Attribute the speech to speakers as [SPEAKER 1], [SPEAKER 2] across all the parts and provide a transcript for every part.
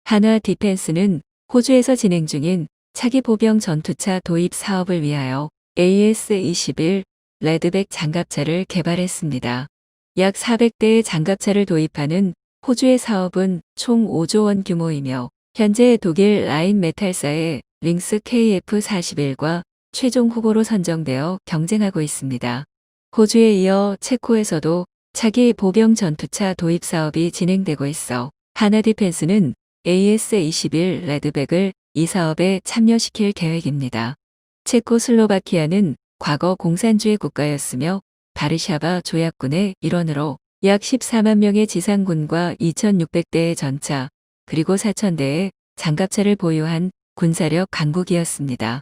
[SPEAKER 1] 한화 디펜스는 호주에서 진행 중인 차기 보병 전투차 도입 사업을 위하여 AS-21 레드백 장갑차를 개발했습니다. 약 400대의 장갑차를 도입하는 호주의 사업은 총 5조 원 규모이며 현재 독일 라인메탈사의 링스 KF-41과 최종 후보로 선정되어 경쟁하고 있습니다. 호주에 이어 체코에서도 차기 보병 전투차 도입 사업이 진행되고 있어 한화 디펜스는 AS-21 레드백을 이 사업에 참여시킬 계획입니다. 체코슬로바키아는 과거 공산주의 국가였으며 바르샤바 조약군의 일원으로 약 14만 명의 지상군과 2,600대의 전차, 그리고 4,000대의 장갑차를 보유한 군사력 강국이었습니다.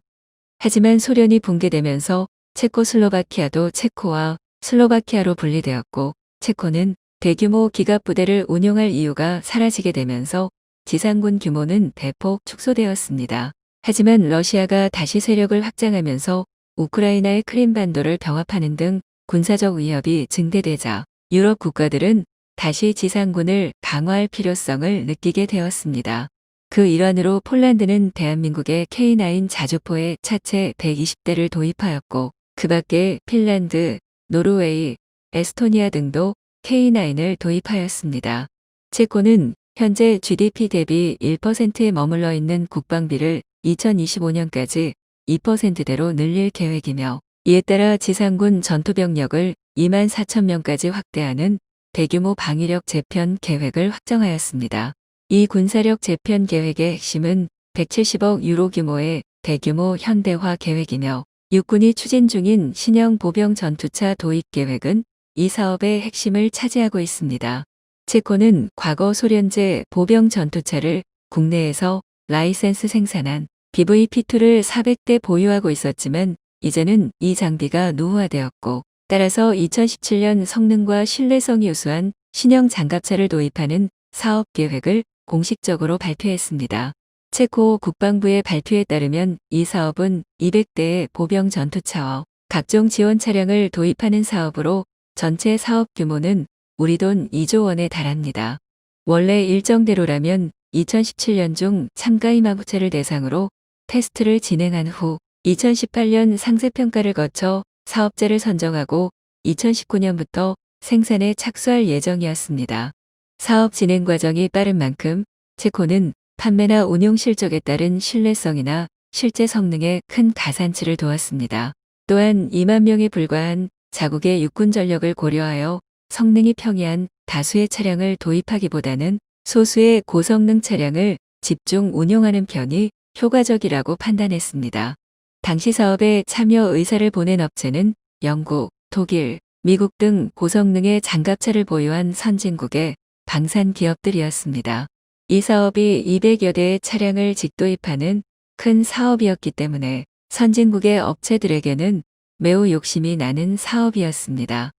[SPEAKER 1] 하지만 소련이 붕괴되면서 체코슬로바키아도 체코와 슬로바키아로 분리되었고 체코는 대규모 기갑부대를 운용할 이유가 사라지게 되면서 지상군 규모는 대폭 축소되었습니다. 하지만 러시아가 다시 세력을 확장하면서 우크라이나의 크림반도를 병합하는 등 군사적 위협이 증대되자 유럽 국가들은 다시 지상군을 강화할 필요성을 느끼게 되었습니다. 그 일환으로 폴란드는 대한민국의 K9 자주포의 차체 120대를 도입하였고 그 밖에 핀란드, 노르웨이, 에스토니아 등도 K9을 도입하였습니다. 체코는 현재 GDP 대비 1%에 머물러 있는 국방비를 2025년까지 2%대로 늘릴 계획이며 이에 따라 지상군 전투병력을 24,000명까지 확대하는 대규모 방위력 재편 계획을 확정하였습니다. 이 군사력 재편 계획의 핵심은 170억 유로 규모의 대규모 현대화 계획이며 육군이 추진 중인 신형 보병 전투차 도입 계획은 이 사업의 핵심을 차지하고 있습니다. 체코는 과거 소련제 보병 전투차를 국내에서 라이센스 생산한 BVP-2를 400대 보유하고 있었지만 이제는 이 장비가 노후화되었고 따라서 2017년 성능과 신뢰성이 우수한 신형 장갑차를 도입하는 사업 계획을 공식적으로 발표했습니다. 체코 국방부의 발표에 따르면 이 사업은 200대의 보병 전투차와 각종 지원 차량을 도입하는 사업으로 전체 사업 규모는 우리 돈 2조 원에 달합니다. 원래 일정대로라면 2017년 중 참가 임하부처를 대상으로 테스트를 진행한 후 2018년 상세평가를 거쳐 사업자를 선정하고 2019년부터 생산에 착수할 예정이었습니다. 사업 진행 과정이 빠른 만큼 체코는 판매나 운용 실적에 따른 신뢰성이나 실제 성능에 큰 가산치를 두었습니다. 또한 2만 명에 불과한 자국의 육군 전력을 고려하여 성능이 평이한 다수의 차량을 도입하기보다는 소수의 고성능 차량을 집중 운용하는 편이 효과적이라고 판단했습니다. 당시 사업에 참여 의사를 보낸 업체는 영국, 독일, 미국 등 고성능의 장갑차를 보유한 선진국의 방산 기업들이었습니다. 이 사업이 200여 대의 차량을 직도입하는 큰 사업이었기 때문에 선진국의 업체들에게는 매우 욕심이 나는 사업이었습니다.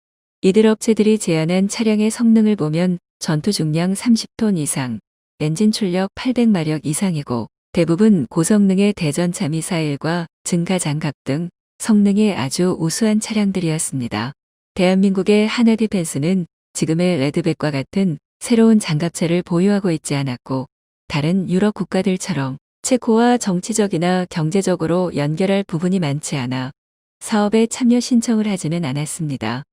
[SPEAKER 1] 이들 업체들이 제안한 차량의 성능을 보면 전투 중량 30톤 이상, 엔진 출력 800마력 이상이고 대부분 고성능의 대전차 미사일과 증가장갑 등 성능이 아주 우수한 차량들이었습니다. 대한민국의 한화 디펜스는 지금의 레드백과 같은 새로운 장갑차를 보유하고 있지 않았고 다른 유럽 국가들처럼 체코와 정치적이나 경제적으로 연결할 부분이 많지 않아 사업에 참여 신청을 하지는 않았습니다.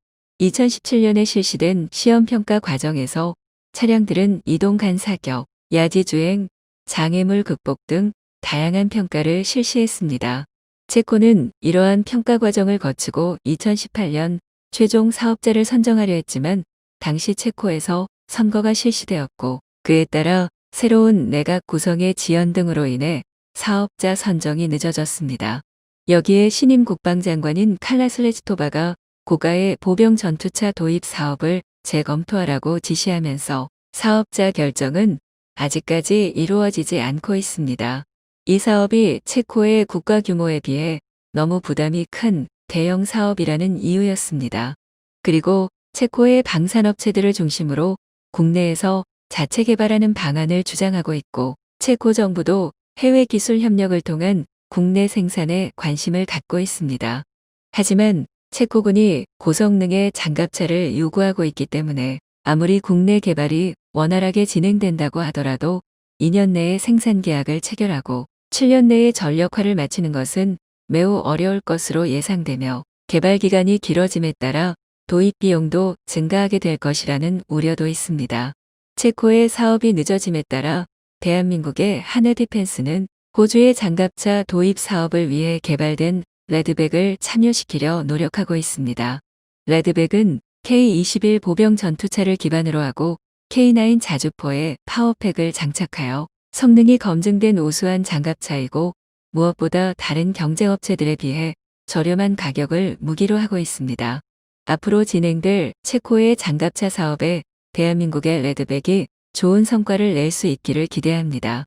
[SPEAKER 1] 2017년에 실시된 시험평가 과정에서 차량들은 이동 간사격, 야지주행, 장애물 극복 등 다양한 평가를 실시했습니다. 체코는 이러한 평가 과정을 거치고 2018년 최종 사업자를 선정하려 했지만 당시 체코에서 선거가 실시되었고 그에 따라 새로운 내각 구성의 지연 등으로 인해 사업자 선정이 늦어졌습니다. 여기에 신임 국방장관인 칼라스 레츠토바가 고가의 보병 전투차 도입 사업을 재검토하라고 지시하면서 사업자 결정은 아직까지 이루어지지 않고 있습니다. 이 사업이 체코의 국가 규모에 비해 너무 부담이 큰 대형 사업이라는 이유였습니다. 그리고 체코의 방산업체들을 중심으로 국내에서 자체 개발하는 방안을 주장하고 있고 체코 정부도 해외 기술 협력을 통한 국내 생산에 관심을 갖고 있습니다. 하지만 체코군이 고성능의 장갑차를 요구하고 있기 때문에 아무리 국내 개발이 원활하게 진행된다고 하더라도 2년 내에 생산 계약을 체결하고 7년 내에 전력화를 마치는 것은 매우 어려울 것으로 예상되며 개발 기간이 길어짐에 따라 도입 비용도 증가하게 될 것이라는 우려도 있습니다. 체코의 사업이 늦어짐에 따라 대한민국의 하늘 디펜스는 호주의 장갑차 도입 사업을 위해 개발된 레드백을 참여시키려 노력하고 있습니다. 레드백은 K-21 보병 전투차를 기반으로 하고 K9 자주포에 파워팩을 장착하여 성능이 검증된 우수한 장갑차이고 무엇보다 다른 경쟁업체들에 비해 저렴한 가격을 무기로 하고 있습니다. 앞으로 진행될 체코의 장갑차 사업에 대한민국의 레드백이 좋은 성과를 낼 수 있기를 기대합니다.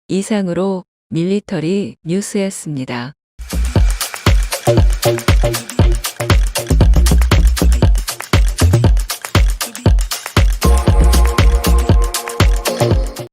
[SPEAKER 1] 이상으로 밀리터리 뉴스였습니다.